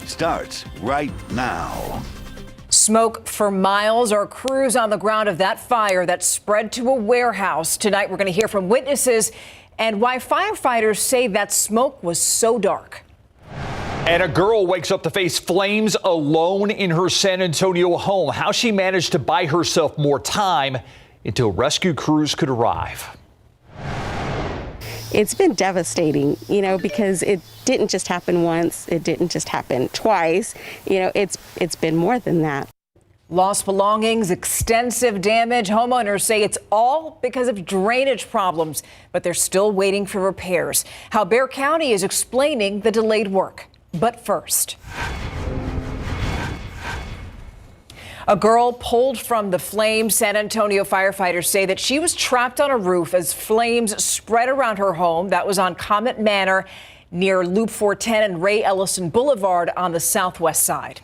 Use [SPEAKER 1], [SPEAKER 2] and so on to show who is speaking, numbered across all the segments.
[SPEAKER 1] starts right now.
[SPEAKER 2] Smoke for miles. Our crews on the ground of that fire that spread to a warehouse. Tonight, we're going to hear from witnesses and why firefighters say that smoke was so dark.
[SPEAKER 3] And a girl wakes up to face flames alone in her San Antonio home. How she managed to buy herself more time until rescue crews could arrive.
[SPEAKER 4] It's been devastating, because it didn't just happen once. It didn't just happen twice. It's been more than that.
[SPEAKER 2] Lost belongings, extensive damage. Homeowners say it's all because of drainage problems, but they're still waiting for repairs. How Bexar County is explaining the delayed work. But first, a girl pulled from the flames. San Antonio firefighters say that she was trapped on a roof as flames spread around her home. That was on Comet Manor near Loop 410 and Ray Ellison Boulevard on the southwest side.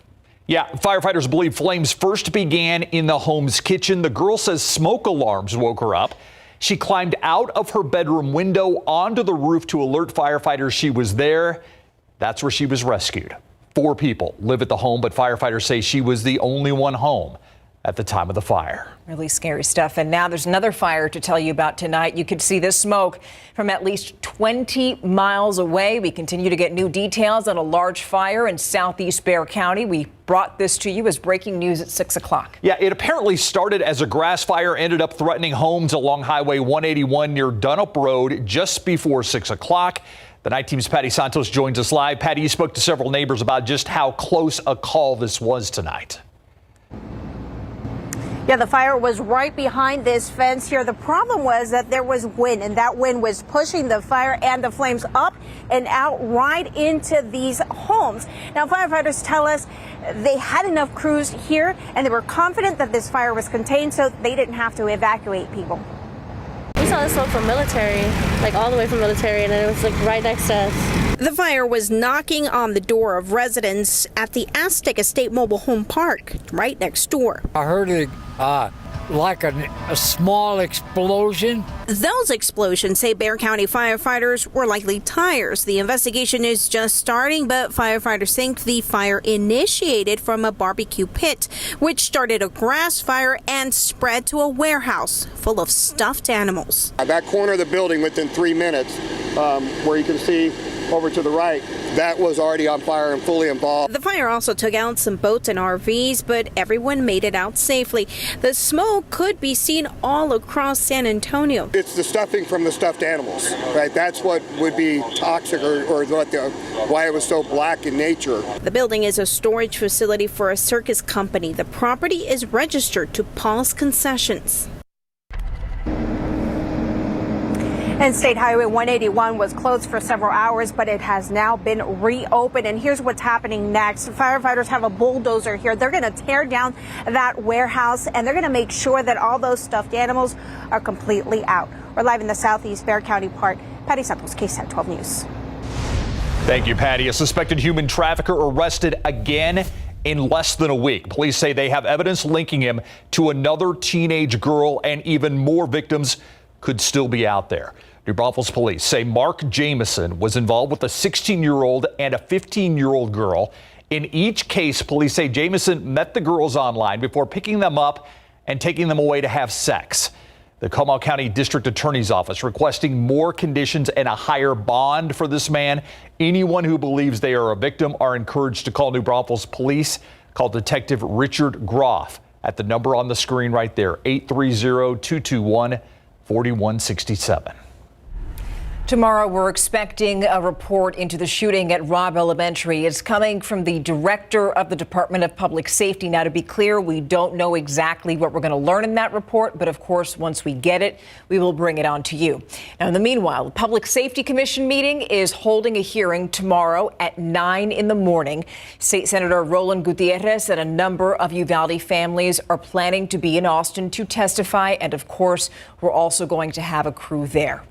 [SPEAKER 3] Yeah, firefighters believe flames first began in the home's kitchen. The girl says smoke alarms woke her up. She climbed out of her bedroom window onto the roof to alert firefighters she was there. That's where she was rescued. 4 people live at the home, but firefighters say she was the only one home at the time of the fire.
[SPEAKER 2] Really scary stuff. And now there's another fire to tell you about tonight. You could see this smoke from at least 20 miles away. We continue to get new details on a large fire in southeast Bexar County. We brought this to you as breaking news at 6 o'clock.
[SPEAKER 3] Yeah, it apparently started as a grass fire, ended up threatening homes along Highway 181 near Dunnup Road just before 6 o'clock. The Night Team's Patty Santos joins us live. Patty, you spoke to several neighbors about just how close a call this was tonight.
[SPEAKER 5] Yeah, the fire was right behind this fence here. The problem was that there was wind, and that wind was pushing the fire and the flames up and out right into these homes. Now, firefighters tell us they had enough crews here, and they were confident that this fire was contained, so they didn't have to evacuate people.
[SPEAKER 6] We saw the smoke from military, like all the way from military, and then it was like right next to us.
[SPEAKER 5] The fire was knocking on the door of residents at the Aztec Estate Mobile Home Park, right next door.
[SPEAKER 7] I heard it like a small explosion.
[SPEAKER 5] Those explosions, say Bexar County firefighters, were likely tires. The investigation is just starting, but firefighters think the fire initiated from a barbecue pit, which started a grass fire and spread to a warehouse full of stuffed animals.
[SPEAKER 8] That corner of the building within 3 minutes, where you can see over to the right, that was already on fire and fully involved.
[SPEAKER 5] The fire also took out some boats and RVs, but everyone made it out safely. The smoke could be seen all across San Antonio.
[SPEAKER 8] It's the stuffing from the stuffed animals, right? That's what would be toxic or why it was so black in nature.
[SPEAKER 5] The building is a storage facility for a circus company. The property is registered to Paul's Concessions. And State Highway 181 was closed for several hours, but it has now been reopened. And here's what's happening next. Firefighters have a bulldozer here. They're going to tear down that warehouse, and they're going to make sure that all those stuffed animals are completely out. We're live in the southeast Bexar County part. Patty Santos, KSAT 12 News.
[SPEAKER 3] Thank you, Patty. A suspected human trafficker arrested again in less than a week. Police say they have evidence linking him to another teenage girl, and even more victims could still be out there. New Braunfels police say Mark Jamison was involved with a 16-year-old and a 15-year-old girl. In each case, police say Jamison met the girls online before picking them up and taking them away to have sex. The Comal County District Attorney's Office requesting more conditions and a higher bond for this man. Anyone who believes they are a victim are encouraged to call New Braunfels police. Call Detective Richard Groff at the number on the screen right there, 830-221-4167.
[SPEAKER 2] Tomorrow, we're expecting a report into the shooting at Robb Elementary. It's coming from the director of the Department of Public Safety. Now, to be clear, we don't know exactly what we're going to learn in that report, but of course, once we get it, we will bring it on to you. Now, in the meanwhile, the Public Safety Commission meeting is holding a hearing tomorrow at 9 in the morning. State Senator Roland Gutierrez and a number of Uvalde families are planning to be in Austin to testify, and of course, we're also going to have a crew there.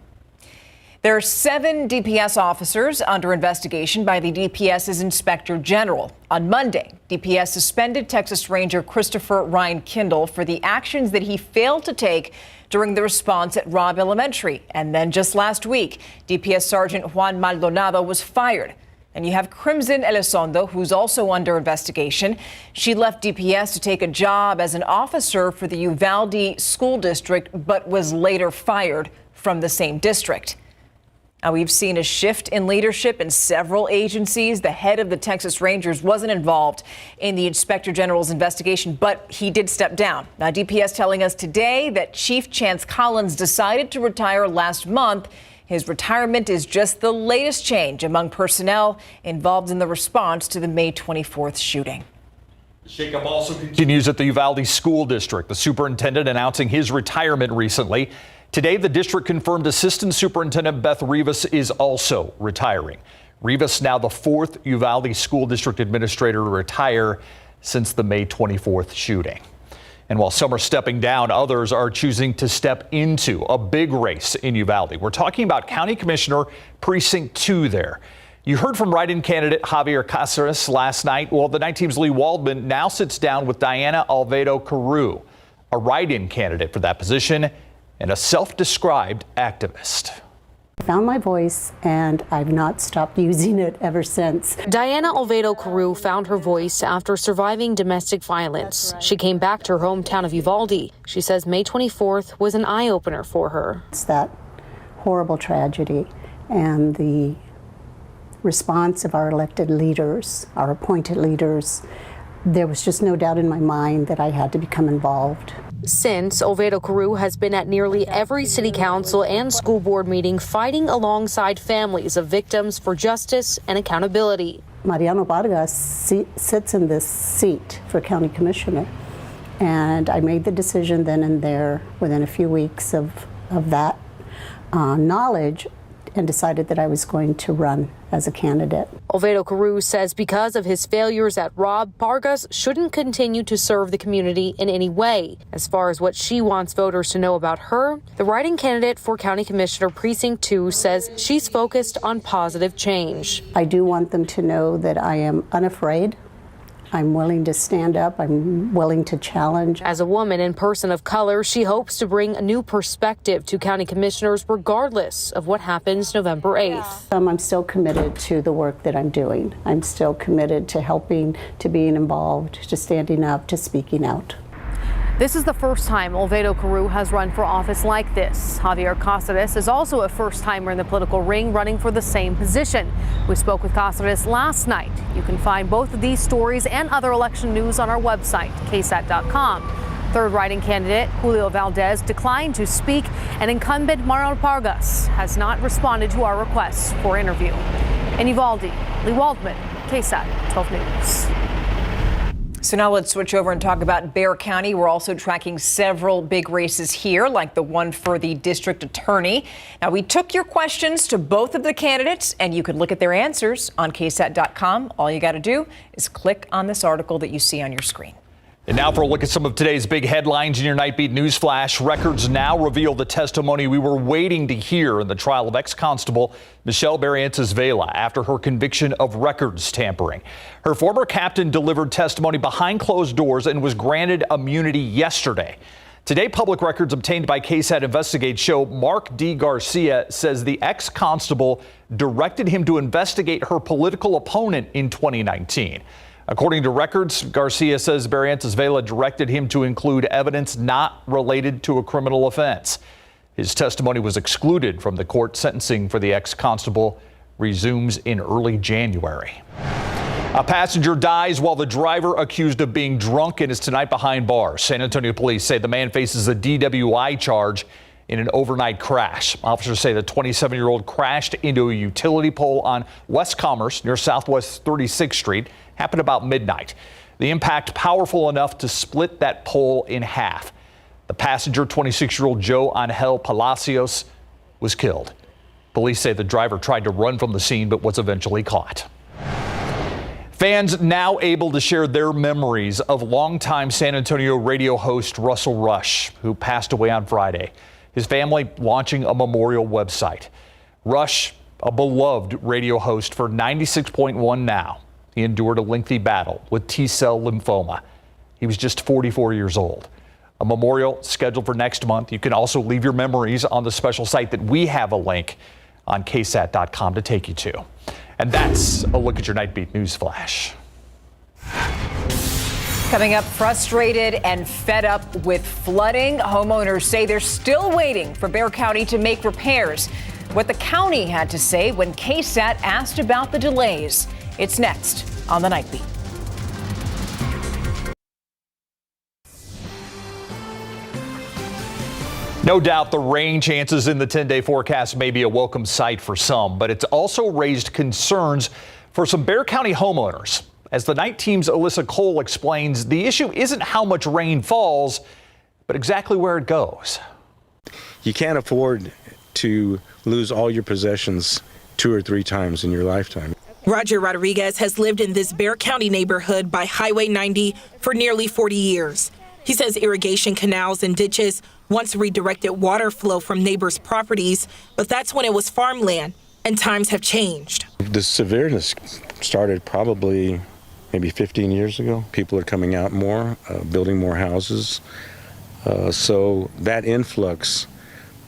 [SPEAKER 2] There are 7 DPS officers under investigation by the DPS's Inspector General. On Monday, DPS suspended Texas Ranger Christopher Ryan Kindle for the actions that he failed to take during the response at Robb Elementary. And then just last week, DPS Sergeant Juan Maldonado was fired. And you have Crimson Elizondo, who's also under investigation. She left DPS to take a job as an officer for the Uvalde School District, but was later fired from the same district. Now, we've seen a shift in leadership in several agencies. The head of the Texas Rangers wasn't involved in the Inspector General's investigation, but he did step down. Now, DPS telling us today that Chief Chance Collins decided to retire last month. His retirement is just the latest change among personnel involved in the response to the May 24th shooting.
[SPEAKER 3] The shakeup also continues at the Uvalde School District. The superintendent announcing his retirement recently. Today, the district confirmed Assistant Superintendent Beth Rivas is also retiring. Rivas now the fourth Uvalde School District administrator to retire since the May 24th shooting. And while some are stepping down, others are choosing to step into a big race in Uvalde. We're talking about County Commissioner Precinct 2 there. You heard from write-in candidate Javier Cáceres last night. Well, the night team's Lee Waldman now sits down with Diana Alvedo-Carew, a write-in candidate for that position and a self-described activist.
[SPEAKER 9] I found my voice, and I've not stopped using it ever since.
[SPEAKER 10] Diana Alvedo-Carew found her voice after surviving domestic violence. She came back to her hometown of Uvalde. She says May 24th was an eye-opener for her.
[SPEAKER 9] It's that horrible tragedy and the response of our elected leaders, our appointed leaders. There was just no doubt in my mind that I had to become involved.
[SPEAKER 10] Since, Alvedo-Carew has been at nearly every city council and school board meeting fighting alongside families of victims for justice and accountability.
[SPEAKER 9] Mariano Vargas sits in this seat for county commissioner, and I made the decision then and there within a few weeks of that knowledge, and decided that I was going to run as a candidate.
[SPEAKER 10] Alvedo-Carew says because of his failures at Rob, Vargas shouldn't continue to serve the community in any way. As far as what she wants voters to know about her, the write-in candidate for County Commissioner Precinct 2 says she's focused on positive change.
[SPEAKER 9] I do want them to know that I am unafraid. I'm willing to stand up. I'm willing to challenge.
[SPEAKER 10] As a woman and person of color, she hopes to bring a new perspective to county commissioners regardless of what happens November 8th.
[SPEAKER 9] I'm still committed to the work that I'm doing. I'm still committed to helping, to being involved, to standing up, to speaking out.
[SPEAKER 11] This is the first time Alvedo-Carew has run for office like this. Javier Cáceres is also a first-timer in the political ring running for the same position. We spoke with Cáceres last night. You can find both of these stories and other election news on our website, KSAT.com. Third write-in candidate Julio Valdez declined to speak, and incumbent Manuel Vargas has not responded to our requests for interview. In Uvalde, Lee Waldman, KSAT 12 News.
[SPEAKER 2] So now let's switch over and talk about Bexar County. We're also tracking several big races here, like the one for the district attorney. Now, we took your questions to both of the candidates, and you can look at their answers on KSAT.com. All you got to do is click on this article that you see on your screen.
[SPEAKER 3] And now for a look at some of today's big headlines in your Nightbeat News Flash. Records now reveal the testimony we were waiting to hear in the trial of ex-constable Michelle Barrientos Vela after her conviction of records tampering. Her former captain delivered testimony behind closed doors and was granted immunity yesterday. Today, public records obtained by KSAT Investigate show Mark D. Garcia says the ex-constable directed him to investigate her political opponent in 2019. According to records, Garcia says Barrientos Vela directed him to include evidence not related to a criminal offense. His testimony was excluded from the court sentencing for the ex-constable resumes in early January. A passenger dies while the driver accused of being drunken is tonight behind bars. San Antonio police say the man faces a DWI charge in an overnight crash. Officers say the 27-year-old crashed into a utility pole on West Commerce near Southwest 36th Street. Happened about midnight. The impact powerful enough to split that pole in half. The passenger, 26-year-old Joe Angel Palacios, was killed. Police say the driver tried to run from the scene but was eventually caught. Fans now able to share their memories of longtime San Antonio radio host Russell Rush, who passed away on Friday. His family launching a memorial website. Rush, a beloved radio host for 96.1 Now. He endured a lengthy battle with T-cell lymphoma. He was just 44 years old. A memorial scheduled for next month. You can also leave your memories on the special site that we have a link on KSAT.com to take you to. And that's a look at your Nightbeat News Flash.
[SPEAKER 2] Coming up, frustrated and fed up with flooding, homeowners say they're still waiting for Bexar County to make repairs. What the county had to say when KSAT asked about the delays. It's next on the Nightbeat.
[SPEAKER 3] No doubt the rain chances in the 10-day forecast may be a welcome sight for some, but it's also raised concerns for some Bexar County homeowners. As the Night Team's Alyssa Cole explains, the issue isn't how much rain falls, but exactly where it goes.
[SPEAKER 12] You can't afford to lose all your possessions 2 or 3 times in your lifetime.
[SPEAKER 13] Roger Rodriguez has lived in this Bexar County neighborhood by Highway 90 for nearly 40 years. He says irrigation canals and ditches once redirected water flow from neighbors' properties, but that's when it was farmland, and times have changed.
[SPEAKER 12] The severeness started probably maybe 15 years ago. People are coming out more, building more houses. So that influx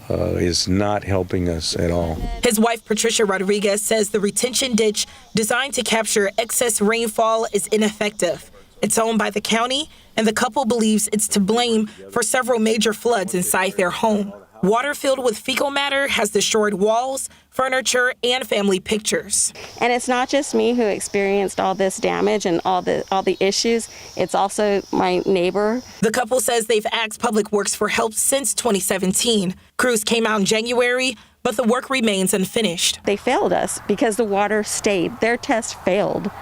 [SPEAKER 12] is not helping us at all.
[SPEAKER 13] His wife, Patricia Rodriguez, says the retention ditch designed to capture excess rainfall is ineffective. It's owned by the county, and the couple believes it's to blame for several major floods inside their home. Water filled with fecal matter has destroyed walls, furniture, and family pictures.
[SPEAKER 4] And it's not just me who experienced all this damage and all the issues. It's also my neighbor.
[SPEAKER 13] The couple says they've asked Public Works for help since 2017. Crews came out in January, but the work remains unfinished.
[SPEAKER 4] They failed us because the water stayed. Their test failed.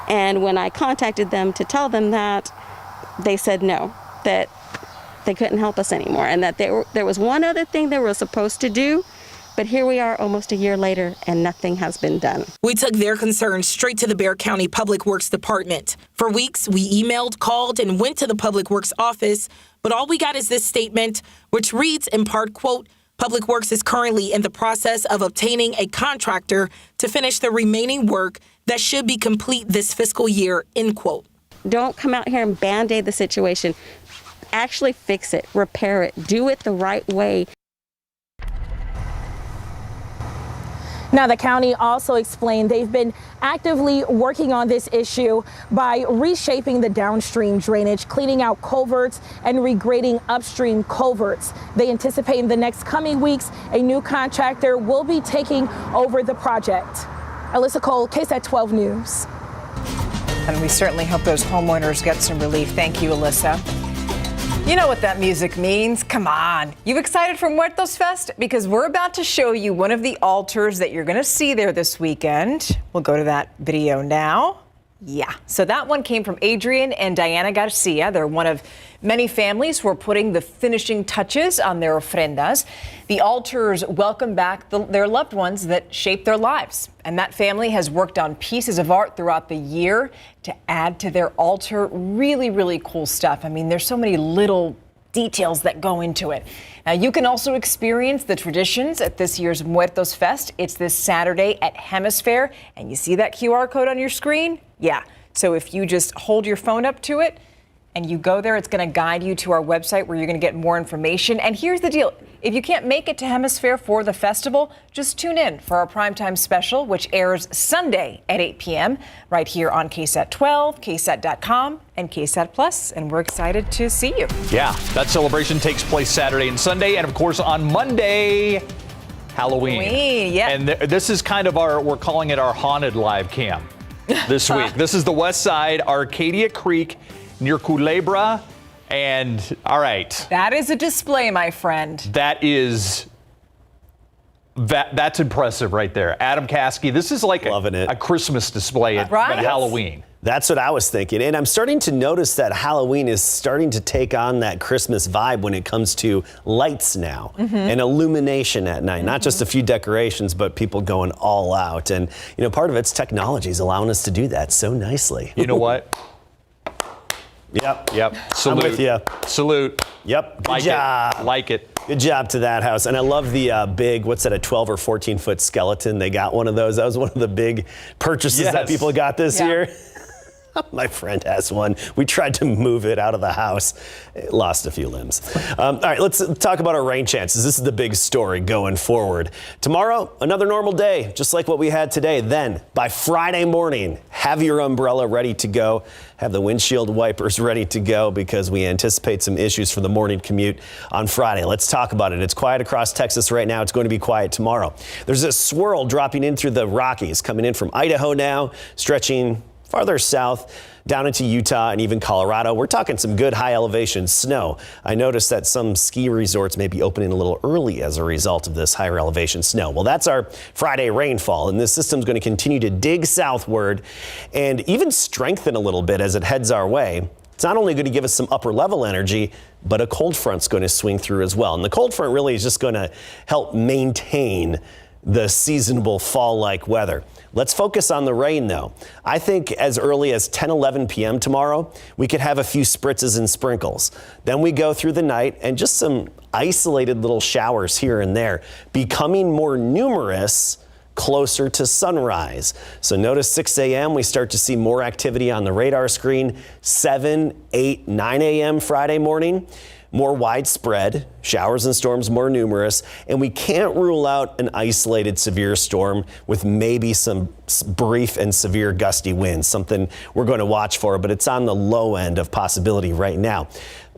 [SPEAKER 4] And when I contacted them to tell them that, they said no, that they couldn't help us anymore, and that there was one other thing they were supposed to do, but here we are almost a year later and nothing has been done.
[SPEAKER 13] We took their concerns straight to the Bexar County Public Works Department. For weeks, we emailed, called, and went to the Public Works office, but all we got is this statement, which reads in part, quote, Public Works is currently in the process of obtaining a contractor to finish the remaining work that should be complete this fiscal year, end quote.
[SPEAKER 4] Don't come out here and Band-Aid the situation. Actually fix it, repair it, do it the right way.
[SPEAKER 14] Now, the county also explained they've been actively working on this issue by reshaping the downstream drainage, cleaning out culverts, and regrading upstream culverts. They anticipate in the next coming weeks, a new contractor will be taking over the project. Alyssa Cole, KSAT 12 News.
[SPEAKER 2] And we certainly hope those homeowners get some relief. Thank you, Alyssa. You know what that music means. Come on. You excited for Muertos Fest? Because we're about to show you one of the altars that you're going to see there this weekend. We'll go to that video now. Yeah. So that one came from Adrian and Diana Garcia. They're one of many families who are putting the finishing touches on their ofrendas. The altars welcome back their loved ones that shaped their lives. And that family has worked on pieces of art throughout the year to add to their altar. Really, really cool stuff. I mean, there's so many little details that go into it. Now, you can also experience the traditions at this year's Muertos Fest. It's this Saturday at Hemisphere. And you see that QR code on your screen? Yeah. So if you just hold your phone up to it and you go there, it's going to guide you to our website where you're going to get more information. And here's the deal. If you can't make it to Hemisphere for the festival, just tune in for our primetime special, which airs Sunday at 8 p.m. right here on KSAT 12, KSAT.com, and KSAT Plus. And we're excited to see you.
[SPEAKER 3] Yeah, that celebration takes place Saturday and Sunday. And of course, on Monday, Halloween.
[SPEAKER 2] Yeah.
[SPEAKER 3] And this is kind of we're calling it our haunted live cam this week. This is the West Side, Arcadia Creek, near Culebra. And all right.
[SPEAKER 2] That is a display, my friend.
[SPEAKER 3] That's impressive right there. Adam Caskey, this is like a Christmas display at Halloween.
[SPEAKER 15] That's what I was thinking. And I'm starting to notice that Halloween is starting to take on that Christmas vibe when it comes to lights now and illumination at night. Not just a few decorations, but people going all out. And, you know, part of it's technology is allowing us to do that so nicely.
[SPEAKER 3] You know what?
[SPEAKER 15] Yep.
[SPEAKER 3] Salute.
[SPEAKER 15] I'm with you.
[SPEAKER 3] Salute.
[SPEAKER 15] Yep.
[SPEAKER 3] Good job. Like it.
[SPEAKER 15] Good job to that house. And I love the big, what's that, a 12 or 14 foot skeleton. They got one of those. That was one of the big purchases that people got this year. My friend has one. We tried to move it out of the house. It lost a few limbs. All right, let's talk about our rain chances. This is the big story going forward. Tomorrow, another normal day, just like what we had today. Then, by Friday morning, have your umbrella ready to go. Have the windshield wipers ready to go because we anticipate some issues for the morning commute on Friday. Let's talk about it. It's quiet across Texas right now. It's going to be quiet tomorrow. There's a swirl dropping in through the Rockies, coming in from Idaho now, stretching farther south down into Utah and even Colorado. We're talking some good high elevation snow. I noticed that some ski resorts may be opening a little early as a result of this higher elevation snow. Well, that's our Friday rainfall, and this system's going to continue to dig southward and even strengthen a little bit as it heads our way. It's not only going to give us some upper level energy, but a cold front's going to swing through as well. And the cold front really is just going to help maintain the seasonable fall-like weather. Let's focus on the rain, though. I think as early as 10, 11 p.m. tomorrow, we could have a few spritzes and sprinkles. Then we go through the night and just some isolated little showers here and there, becoming more numerous closer to sunrise. So notice 6 a.m. we start to see more activity on the radar screen. 7, 8, 9 a.m. Friday morning, more widespread, showers and storms more numerous, and we can't rule out an isolated severe storm with maybe some brief and severe gusty winds, something we're going to watch for, but it's on the low end of possibility right now.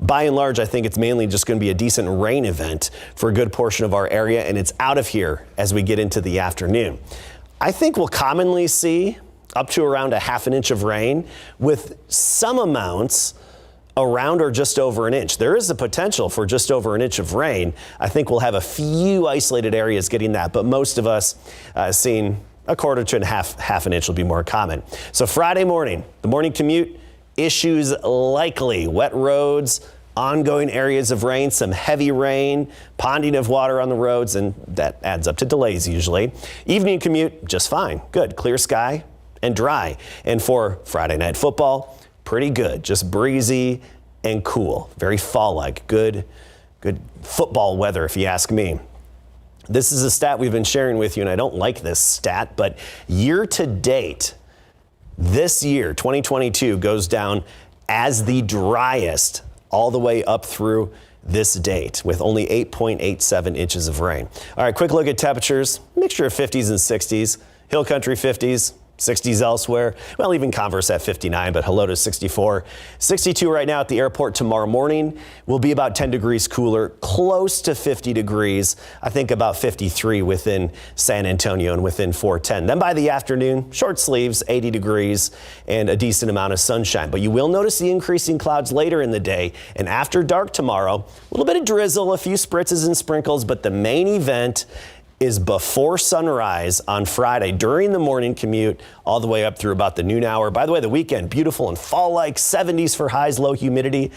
[SPEAKER 15] By and large, I think it's mainly just going to be a decent rain event for a good portion of our area, and it's out of here as we get into the afternoon. I think we'll commonly see up to around a half an inch of rain with some amounts around or just over an inch. There is a potential for just over an inch of rain. I think we'll have a few isolated areas getting that, but most of us seeing a quarter to half an inch will be more common. So Friday morning, the morning commute, issues likely. Wet roads, ongoing areas of rain, some heavy rain, ponding of water on the roads, and that adds up to delays usually. Evening commute, just fine. Good, clear sky and dry. And for Friday night football, pretty good, just breezy and cool, very fall-like, good football weather if you ask me. This is a stat we've been sharing with you, and I don't like this stat, but year to date, this year, 2022, goes down as the driest all the way up through this date with only 8.87 inches of rain. All right, quick look at temperatures, mixture of 50s and 60s, hill country 50s, 60s elsewhere. Well, even Converse at 59, but hello to 64. 62 right now at the airport. Tomorrow morning will be about 10 degrees cooler, close to 50 degrees. I think about 53 within San Antonio and within 410. Then by the afternoon, short sleeves, 80 degrees and a decent amount of sunshine. But you will notice the increasing clouds later in the day. And after dark tomorrow, a little bit of drizzle, a few spritzes and sprinkles, but the main event is before sunrise on Friday during the morning commute all the way up through about the noon hour. By the way, the weekend, beautiful and fall-like, 70s for highs, low humidity.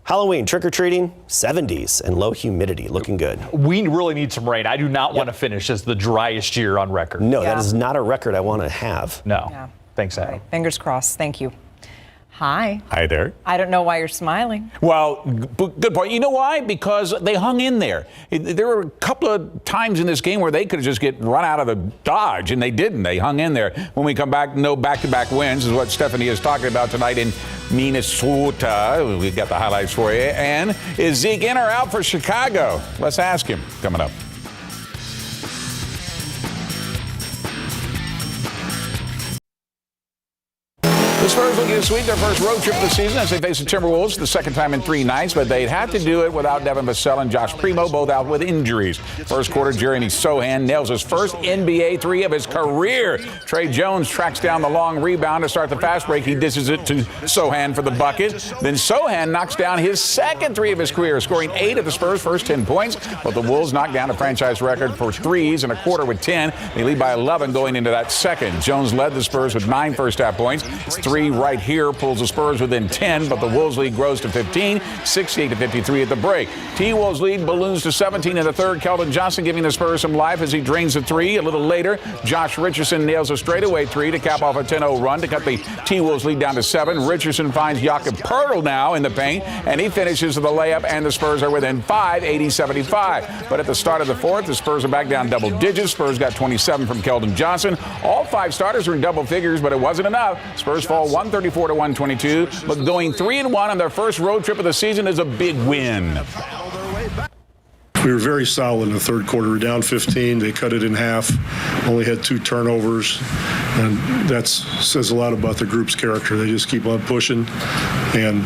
[SPEAKER 15] Halloween, trick-or-treating, 70s and low humidity, looking good.
[SPEAKER 3] We really need some rain. I do not want to finish as the driest year on record.
[SPEAKER 15] No, that is not a record I want to have.
[SPEAKER 3] No.
[SPEAKER 2] Yeah.
[SPEAKER 3] Thanks, Adam.
[SPEAKER 2] Right. Fingers crossed. Thank you. Hi.
[SPEAKER 16] Hi there.
[SPEAKER 2] I don't know why you're smiling.
[SPEAKER 16] Well, good point. You know why? Because they hung in there. There were a couple of times in this game where they could have just get run out of the Dodge, and they didn't. They hung in there. When we come back, no back-to-back wins is what Stephanie is talking about tonight in Minnesota. We've got the highlights for you. And is Zeke in or out for Chicago? Let's ask him coming up. The Spurs looking to sweep their first road trip of the season as they face the Timberwolves for the second time in 3 nights, but they'd have to do it without Devin Vassell and Josh Primo, both out with injuries. First quarter, Jeremy Sohan nails his first NBA 3 of his career. Trey Jones tracks down the long rebound to start the fast break. He dishes it to Sohan for the bucket. Then Sohan knocks down his second 3 of his career, scoring 8 of the Spurs' first 10 points. But the Wolves knock down a franchise record for threes in a quarter with 10. They lead by 11 going into that second. Jones led the Spurs with 9 first-half points. It's 3 right here pulls the Spurs within 10, but the Wolves lead grows to 15, 68-53 at the break. T-Wolves lead balloons to 17 in the third. Keldon Johnson giving the Spurs some life as he drains the 3. A little later, Josh Richardson nails a straightaway 3 to cap off a 10-0 run to cut the T-Wolves lead down to 7. Richardson finds Jakob Poeltl now in the paint, and he finishes with a layup, and the Spurs are within 5, 80-75. But at the start of the fourth, the Spurs are back down double digits. Spurs got 27 from Keldon Johnson. All 5 starters are in double figures, but it wasn't enough. Spurs fall 134-122. But going 3-1 on their first road trip of the season is a big win.
[SPEAKER 17] We were very solid in the third quarter. We were down 15. They cut it in half. Only had 2 turnovers. And that says a lot about the group's character. They just keep on pushing and,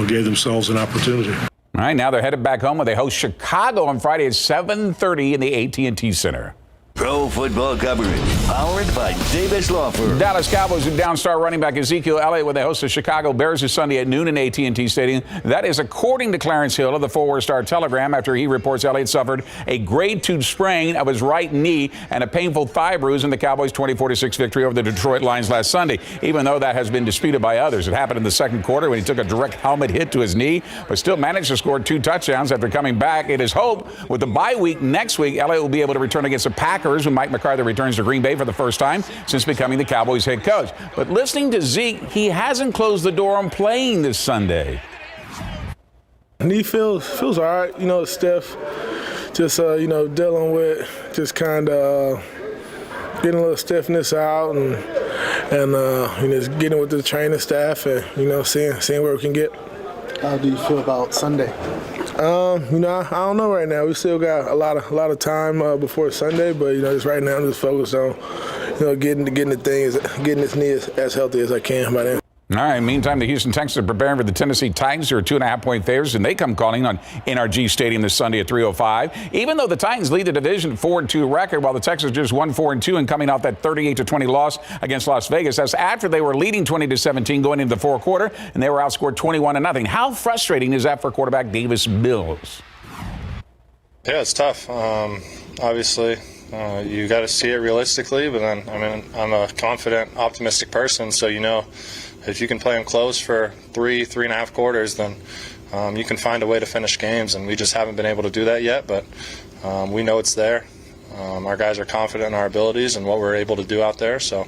[SPEAKER 17] gave themselves an opportunity.
[SPEAKER 16] All right, now they're headed back home where they host Chicago on Friday at 7:30 in the AT&T Center.
[SPEAKER 1] Pro football coverage powered by Davis Law Firm.
[SPEAKER 16] Dallas Cowboys and downstar running back Ezekiel Elliott when they host the Chicago Bears this Sunday at noon in AT&T Stadium. That is according to Clarence Hill of the Fort Worth Star-Telegram after he reports Elliott suffered a grade 2 sprain of his right knee and a painful thigh bruise in the Cowboys' 24-6 victory over the Detroit Lions last Sunday, even though that has been disputed by others. It happened in the second quarter when he took a direct helmet hit to his knee, but still managed to score 2 touchdowns after coming back. It is hope with the bye week next week, Elliott will be able to return against the Packers when Mike McCarthy returns to Green Bay for the first time since becoming the Cowboys head coach. But listening to Zeke, he hasn't closed the door on playing this Sunday.
[SPEAKER 18] Knee feels all right. It's stiff. Just, dealing with just kind of getting a little stiffness out and just getting with the training staff and, seeing where we can get.
[SPEAKER 19] How do you feel about Sunday?
[SPEAKER 18] I don't know right now. We still got a lot of time before Sunday, but just right now I'm just focused on, getting this knee as healthy as I can by then.
[SPEAKER 16] All right, meantime, the Houston Texans are preparing for the Tennessee Titans, who are 2.5-point favorites, and they come calling on NRG Stadium this Sunday at 3:05. Even though the Titans lead the division 4-2 record, while the Texans just won 4-2 and coming off that 38-20 loss against Las Vegas. That's after they were leading 20-17 going into the fourth quarter, and they were outscored 21-0. How frustrating is that for quarterback Davis Mills?
[SPEAKER 20] Yeah, it's tough. Obviously, you got to see it realistically, but then, I'm a confident, optimistic person, so if you can play them close for 3.5 quarters, then you can find a way to finish games, and we just haven't been able to do that yet, but we know it's there. Our guys are confident in our abilities and what we're able to do out there, so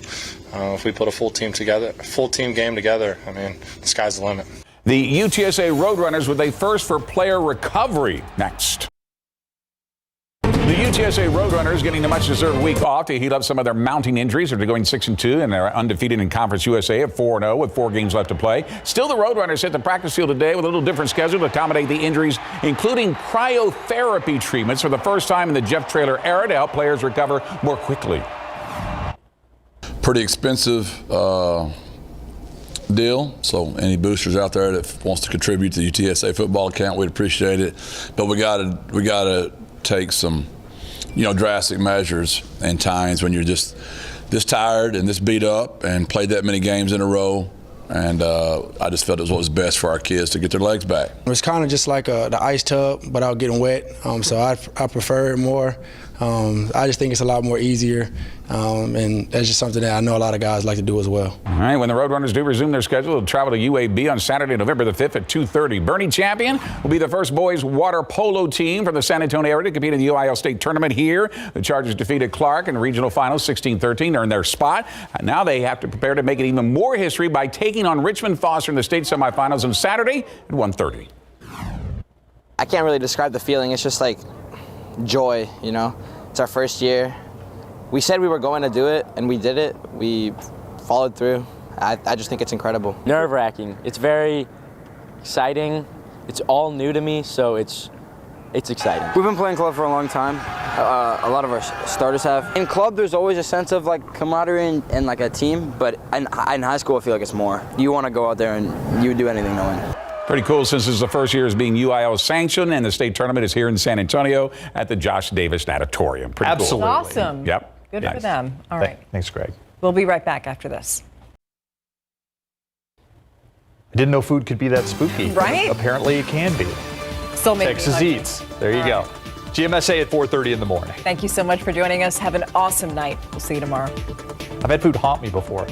[SPEAKER 20] if we put a full team game together, the sky's the limit.
[SPEAKER 16] The UTSA Roadrunners with a first for player recovery next. The UTSA Roadrunners getting a much-deserved week off to heal up some of their mounting injuries after going 6-2, and they're undefeated in Conference USA at 4-0 with 4 games left to play. Still, the Roadrunners hit the practice field today with a little different schedule to accommodate the injuries, including cryotherapy treatments for the first time in the Jeff Traylor era to help players recover more quickly.
[SPEAKER 21] Pretty expensive deal, so any boosters out there that wants to contribute to the UTSA football account, we'd appreciate it. But we gotta take some drastic measures and times when you're just this tired and this beat up and played that many games in a row. And I just felt it was what was best for our kids to get their legs back.
[SPEAKER 19] It's kind of just like the ice tub, but without getting wet. So I prefer it more. I just think it's a lot more easier, and that's just something that I know a lot of guys like to do as well.
[SPEAKER 16] All right, when the Roadrunners do resume their schedule, they'll travel to UAB on Saturday, November the 5th at 2:30. Bernie Champion will be the first boys water polo team from the San Antonio area to compete in the UIL State Tournament here. The Chargers defeated Clark in the regional finals 16-13, earned their spot. And now they have to prepare to make it even more history by taking on Richmond Foster in the state semifinals on Saturday at 1:30.
[SPEAKER 22] I can't really describe the feeling. It's just like joy, It's our first year. We said we were going to do it, and we did it. We followed through. I just think it's incredible.
[SPEAKER 23] Nerve-wracking. It's very exciting. It's all new to me, so it's exciting.
[SPEAKER 22] We've been playing club for a long time. A lot of our starters have. In club, there's always a sense of camaraderie and like a team, but in high school, I feel like it's more. You want to go out there and you would do anything to win.
[SPEAKER 16] Pretty cool since this is the first year as being UIL sanctioned, and the state tournament is here in San Antonio at the Josh Davis Natatorium. Pretty
[SPEAKER 2] Absolutely.
[SPEAKER 16] cool.
[SPEAKER 2] Awesome.
[SPEAKER 16] Yep.
[SPEAKER 2] Good for them. All right.
[SPEAKER 3] Thanks, Greg.
[SPEAKER 2] We'll be right back after this.
[SPEAKER 3] I didn't know food could be that spooky.
[SPEAKER 2] Right?
[SPEAKER 3] Apparently it can be.
[SPEAKER 2] So maybe
[SPEAKER 3] Texas Eats. There you go. GMSA at 4:30 in the morning.
[SPEAKER 2] Thank you so much for joining us. Have an awesome night. We'll see you tomorrow.
[SPEAKER 3] I've had food haunt me before.